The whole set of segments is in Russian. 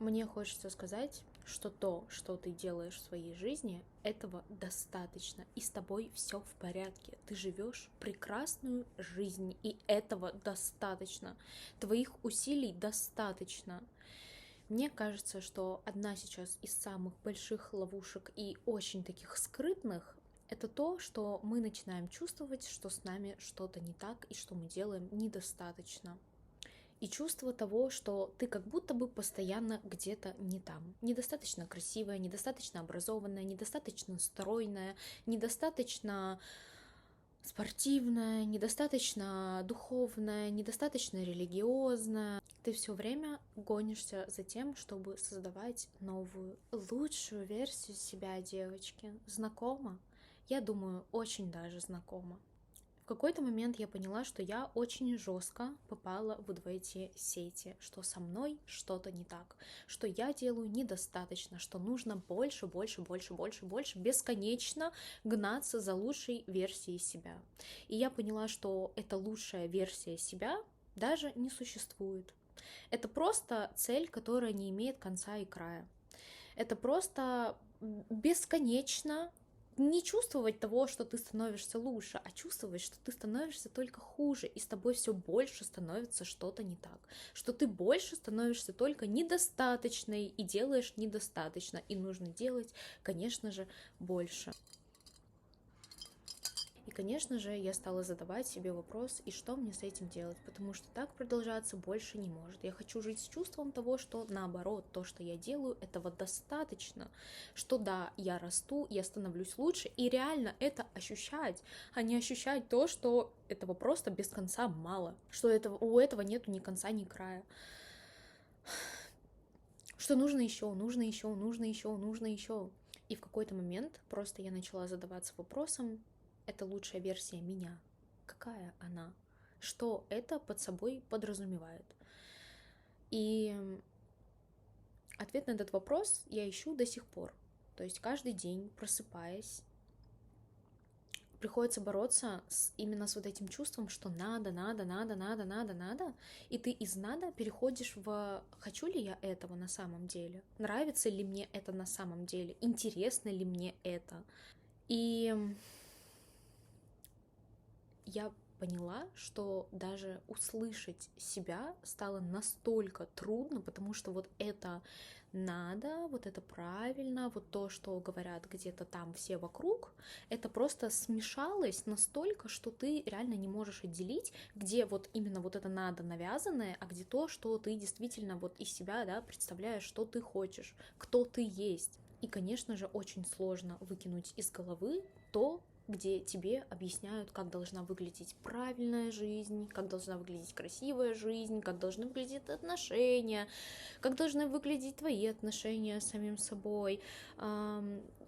Мне хочется сказать, что то, что ты делаешь в своей жизни, этого достаточно, и с тобой все в порядке. Ты живешь прекрасную жизнь, и этого достаточно. Твоих усилий достаточно. Мне кажется, что одна сейчас из самых больших ловушек и очень таких скрытных это то, что мы начинаем чувствовать, что с нами что-то не так и что мы делаем недостаточно. И чувство того, что ты как будто бы постоянно где-то не там. Недостаточно красивая, недостаточно образованная, недостаточно стройная, недостаточно спортивная, недостаточно духовная, недостаточно религиозная. Ты все время гонишься за тем, чтобы создавать новую, лучшую версию себя, девочки. Знакомо? Я думаю, очень даже знакомо. В какой-то момент я поняла, что я очень жестко попала в эти сети, что со мной что-то не так, что я делаю недостаточно, что нужно больше, больше, больше, больше, больше, бесконечно гнаться за лучшей версией себя. И я поняла, что эта лучшая версия себя даже не существует. Это просто цель, которая не имеет конца и края. Это просто бесконечно не чувствовать того, что ты становишься лучше, а чувствовать, что ты становишься только хуже, и с тобой все больше становится что-то не так, что ты больше становишься только недостаточной и делаешь недостаточно, и нужно делать, конечно же, больше. И, конечно же, я стала задавать себе вопрос, и что мне с этим делать, потому что так продолжаться больше не может. Я хочу жить с чувством того, что наоборот, то, что я делаю, этого достаточно, что да, я расту, я становлюсь лучше, и реально это ощущать, а не ощущать то, что этого просто без конца мало, что у этого нету ни конца, ни края. Что нужно еще, нужно еще, нужно еще, нужно еще. И в какой-то момент просто я начала задаваться вопросом, это лучшая версия меня. Какая она? Что это под собой подразумевает? И ответ на этот вопрос я ищу до сих пор. То есть каждый день, просыпаясь, приходится бороться именно с вот этим чувством, что надо, надо, надо, надо, надо, надо, и ты из надо переходишь в хочу ли я этого на самом деле, нравится ли мне это на самом деле, интересно ли мне это. И я поняла, что даже услышать себя стало настолько трудно, потому что вот это надо, вот это правильно, вот то, что говорят где-то там все вокруг, это просто смешалось настолько, что ты реально не можешь отделить, где вот именно вот это надо навязанное, а где то, что ты действительно вот из себя, да, представляешь, что ты хочешь, кто ты есть. И, конечно же, очень сложно выкинуть из головы то, где тебе объясняют, как должна выглядеть правильная жизнь, как должна выглядеть красивая жизнь, как должны выглядеть отношения, как должны выглядеть твои отношения с самим собой,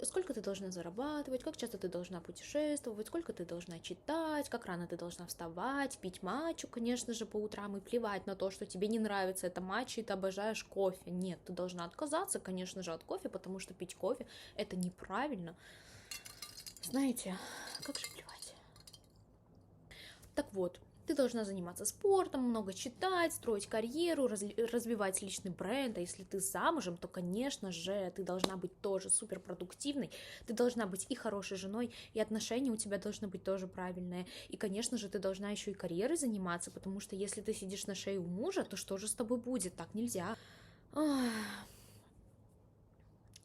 сколько ты должна зарабатывать, как часто ты должна путешествовать, сколько ты должна читать, как рано ты должна вставать, пить матчу, конечно же, по утрам и плевать на то, что тебе не нравится это матча и ты обожаешь кофе. Нет, ты должна отказаться, конечно же, от кофе, потому что пить кофе – это неправильно. Знаете, как же плевать. Так вот, ты должна заниматься спортом, много читать, строить карьеру, развивать личный бренд. А если ты замужем, то, конечно же, ты должна быть тоже суперпродуктивной. Ты должна быть и хорошей женой, и отношения у тебя должны быть тоже правильные. И, конечно же, ты должна еще и карьерой заниматься, потому что если ты сидишь на шее у мужа, то что же с тобой будет? Так нельзя.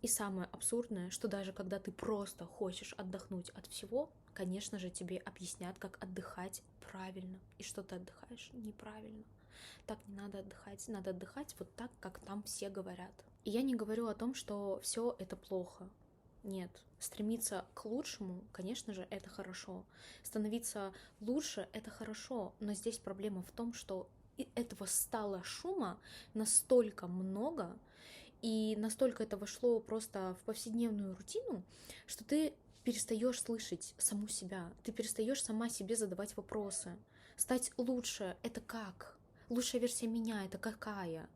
И самое абсурдное, что даже когда ты просто хочешь отдохнуть от всего, конечно же, тебе объяснят, как отдыхать правильно, и что ты отдыхаешь неправильно. Так не надо отдыхать вот так, как там все говорят. И я не говорю о том, что все это плохо. Нет, стремиться к лучшему, конечно же, это хорошо. Становиться лучше — это хорошо, но здесь проблема в том, что этого стало шума настолько много, и настолько это вошло просто в повседневную рутину, что ты перестаешь слышать саму себя, ты перестаешь сама себе задавать вопросы. Стать лучше — это как? Лучшая версия меня — это какая?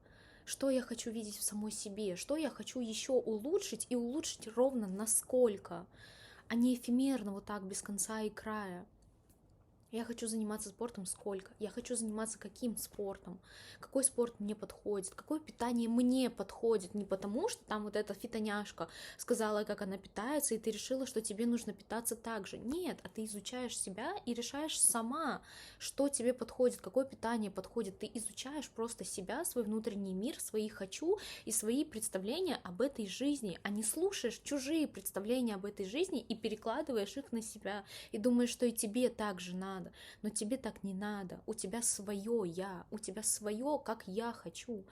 Что я хочу видеть в самой себе? Что я хочу еще улучшить и улучшить ровно насколько? А не эфемерно вот так без конца и края. Я хочу заниматься спортом сколько? Я хочу заниматься каким спортом? Какой спорт мне подходит? Какое питание мне подходит? Не потому, что там вот эта фитоняшка сказала, как она питается, и ты решила, что тебе нужно питаться так же. Нет, а ты изучаешь себя и решаешь сама, что тебе подходит, какое питание подходит. Ты изучаешь просто себя, свой внутренний мир, свои хочу и свои представления об этой жизни, а не слушаешь чужие представления об этой жизни и перекладываешь их на себя, и думаешь, что и тебе так же надо. Но тебе так не надо. У тебя свое я, у тебя свое, как я хочу.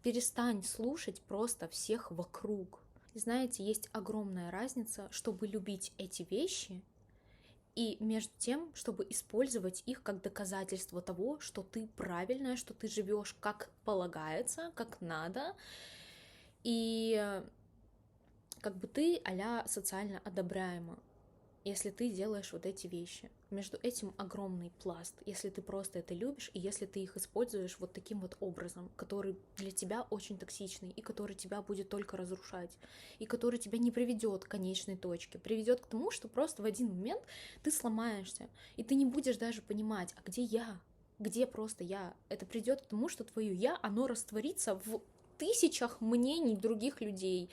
Перестань слушать просто всех вокруг. И знаете, есть огромная разница, чтобы любить эти вещи, и между тем, чтобы использовать их как доказательство того, что ты правильная, что ты живешь как полагается, как надо, и как бы ты а-ля социально одобряема, если ты делаешь вот эти вещи. Между этим огромный пласт, если ты просто это любишь, и если ты их используешь вот таким вот образом, который для тебя очень токсичный, и который тебя будет только разрушать, и который тебя не приведет к конечной точке, приведет к тому, что просто в один момент ты сломаешься, и ты не будешь даже понимать, а где я, где просто я. Это придет к тому, что твое я, оно растворится в тысячах мнений других людей,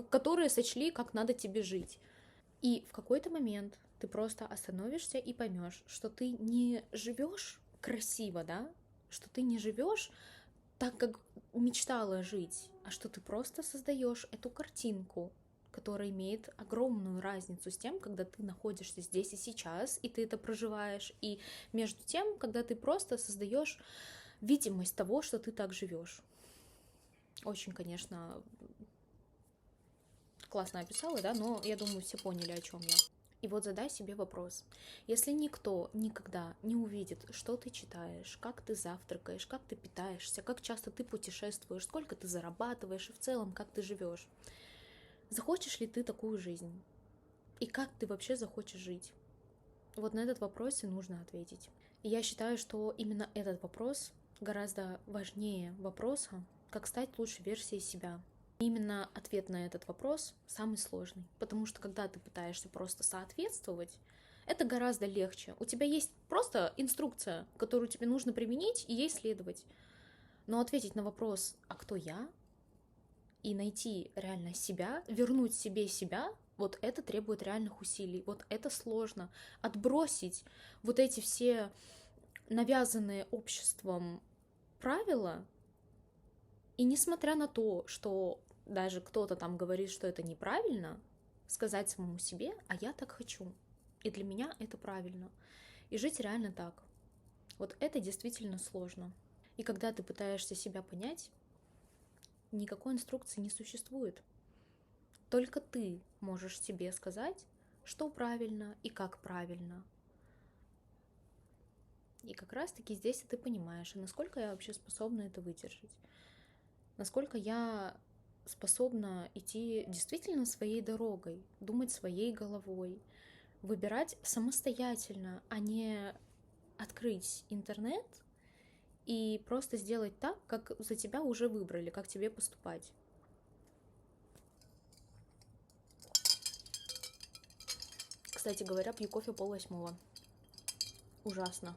которые сочли, как надо тебе жить. И в какой-то момент ты просто остановишься и поймешь, что ты не живешь красиво, да, что ты не живешь так, как мечтала жить, а что ты просто создаешь эту картинку, которая имеет огромную разницу с тем, когда ты находишься здесь и сейчас, и ты это проживаешь, и между тем, когда ты просто создаешь видимость того, что ты так живешь. Очень, конечно, классно описала, да, но я думаю, все поняли, о чем я. И вот задай себе вопрос. Если никто никогда не увидит, что ты читаешь, как ты завтракаешь, как ты питаешься, как часто ты путешествуешь, сколько ты зарабатываешь и в целом, как ты живешь, захочешь ли ты такую жизнь? И как ты вообще захочешь жить? Вот на этот вопрос и нужно ответить. И я считаю, что именно этот вопрос гораздо важнее вопроса, как стать лучшей версией себя. Именно ответ на этот вопрос самый сложный, потому что когда ты пытаешься просто соответствовать, это гораздо легче. У тебя есть просто инструкция, которую тебе нужно применить и ей следовать. Но ответить на вопрос «а кто я?» и найти реально себя, вернуть себе себя, вот это требует реальных усилий, вот это сложно. Отбросить вот эти все навязанные обществом правила, и несмотря на то, что даже кто-то там говорит, что это неправильно, сказать самому себе, а я так хочу. И для меня это правильно. И жить реально так. Вот это действительно сложно. И когда ты пытаешься себя понять, никакой инструкции не существует. Только ты можешь себе сказать, что правильно и как правильно. И как раз-таки здесь ты понимаешь, а насколько я вообще способна это выдержать. Насколько я способна идти действительно своей дорогой, думать своей головой, выбирать самостоятельно, а не открыть интернет и просто сделать так, как за тебя уже выбрали, как тебе поступать. Кстати говоря, пью кофе 7:30. Ужасно.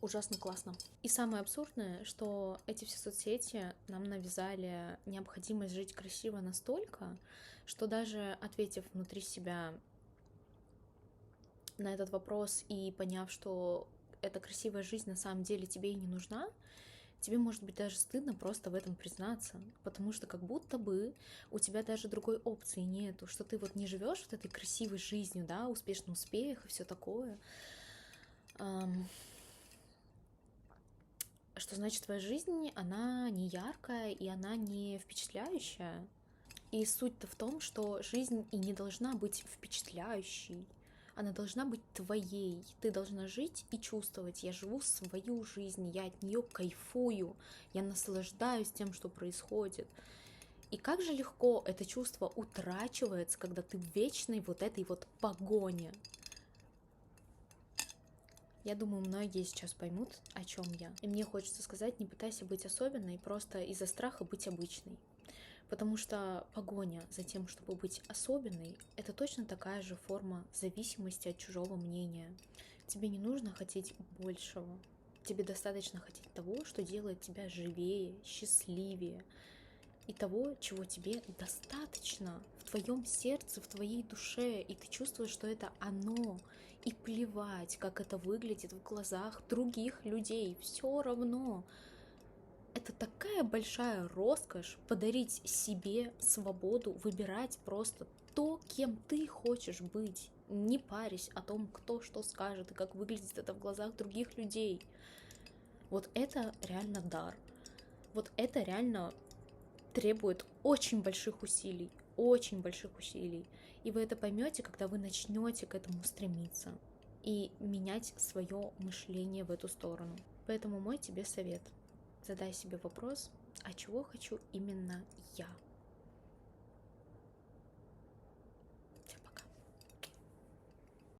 Ужасно классно. И самое абсурдное, что эти все соцсети нам навязали необходимость жить красиво настолько, что даже ответив внутри себя на этот вопрос и поняв, что эта красивая жизнь на самом деле тебе и не нужна, тебе может быть даже стыдно просто в этом признаться, потому что как будто бы у тебя даже другой опции нету, что ты вот не живешь вот этой красивой жизнью, да, успешный успех и все такое. Что значит твоя жизнь, она не яркая и она не впечатляющая. И суть-то в том, что жизнь и не должна быть впечатляющей, она должна быть твоей. Ты должна жить и чувствовать. Я живу свою жизнь, я от нее кайфую, я наслаждаюсь тем, что происходит. И как же легко это чувство утрачивается, когда ты в вечной вот этой вот погоне. Я думаю, многие сейчас поймут, о чем я. И мне хочется сказать, не пытайся быть особенной, просто из-за страха быть обычной. Потому что погоня за тем, чтобы быть особенной, это точно такая же форма зависимости от чужого мнения. Тебе не нужно хотеть большего. Тебе достаточно хотеть того, что делает тебя живее, счастливее. И того, чего тебе достаточно в твоем сердце, в твоей душе. И ты чувствуешь, что это оно. И плевать, как это выглядит в глазах других людей. Все равно. Это такая большая роскошь подарить себе свободу выбирать просто то, кем ты хочешь быть. Не парясь о том, кто что скажет и как выглядит это в глазах других людей. Вот это реально дар. Вот это реально требует очень больших усилий. Очень больших усилий. И вы это поймете, когда вы начнете к этому стремиться и менять свое мышление в эту сторону. Поэтому мой тебе совет. Задай себе вопрос, а чего хочу именно я?